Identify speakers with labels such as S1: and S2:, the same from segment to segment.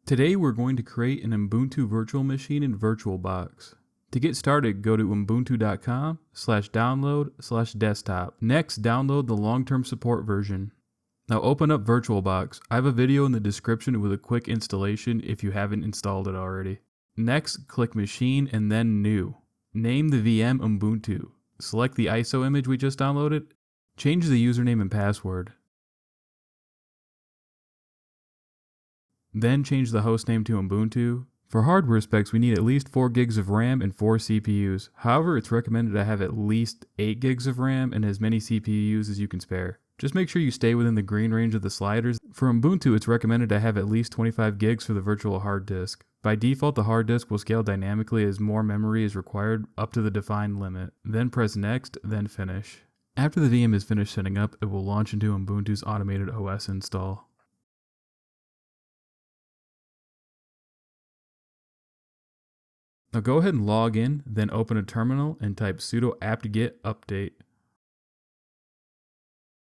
S1: Today we're going to create an Ubuntu virtual machine in VirtualBox. To get started, go to ubuntu.com/download/desktop. Next, download the long-term support version. Now open up VirtualBox. I have a video in the description with a quick installation if you haven't installed it already. Next, click Machine and then New. Name the VM Ubuntu. Select the ISO image we just downloaded. Change the username and password. Then change the hostname to Ubuntu. For hardware specs, we need at least 4 gigs of RAM and 4 CPUs. However, it's recommended to have at least 8 gigs of RAM and as many CPUs as you can spare. Just make sure you stay within the green range of the sliders. For Ubuntu, it's recommended to have at least 25 gigs for the virtual hard disk. By default, the hard disk will scale dynamically as more memory is required up to the defined limit. Then press Next, then Finish. After the VM is finished setting up, it will launch into Ubuntu's automated OS install. Now go ahead and log in, then open a terminal and type sudo apt-get update.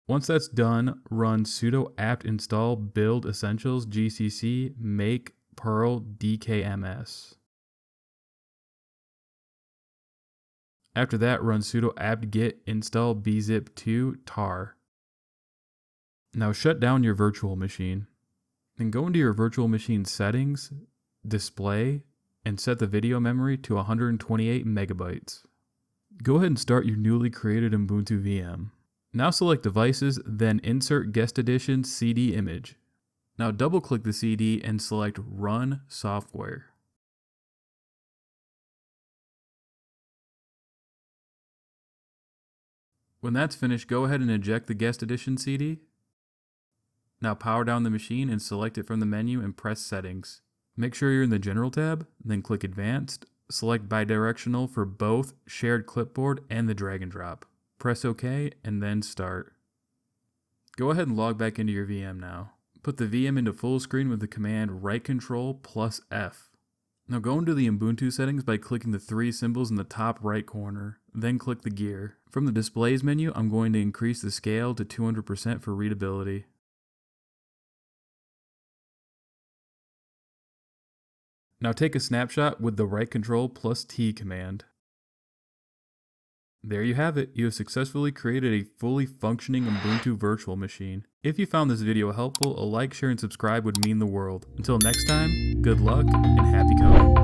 S1: Once that's done, run sudo apt install build essentials gcc make perl dkms. After that, run sudo apt-get install bzip2 tar. Now shut down your virtual machine. Then go into your virtual machine settings, display, and set the video memory to 128 megabytes. Go ahead and start your newly created Ubuntu VM. Now select Devices, then insert Guest Edition CD image. Now double click the CD and select Run Software. When that's finished, go ahead and eject the Guest Edition CD. Now power down the machine and select it from the menu and press Settings. Make sure you're in the General tab, then click Advanced, select Bidirectional for both Shared Clipboard and the drag and drop. Press OK and then Start. Go ahead and log back into your VM now. Put the VM into full screen with the command Right-CTRL+F. Now go into the Ubuntu settings by clicking the 3 symbols in the top right corner, then click the gear. From the Displays menu, I'm going to increase the scale to 200% for readability. Now take a snapshot with the Right-CTRL+T command. There you have it. You have successfully created a fully functioning Ubuntu virtual machine. If you found this video helpful, a like, share, and subscribe would mean the world. Until next time, good luck and happy coding.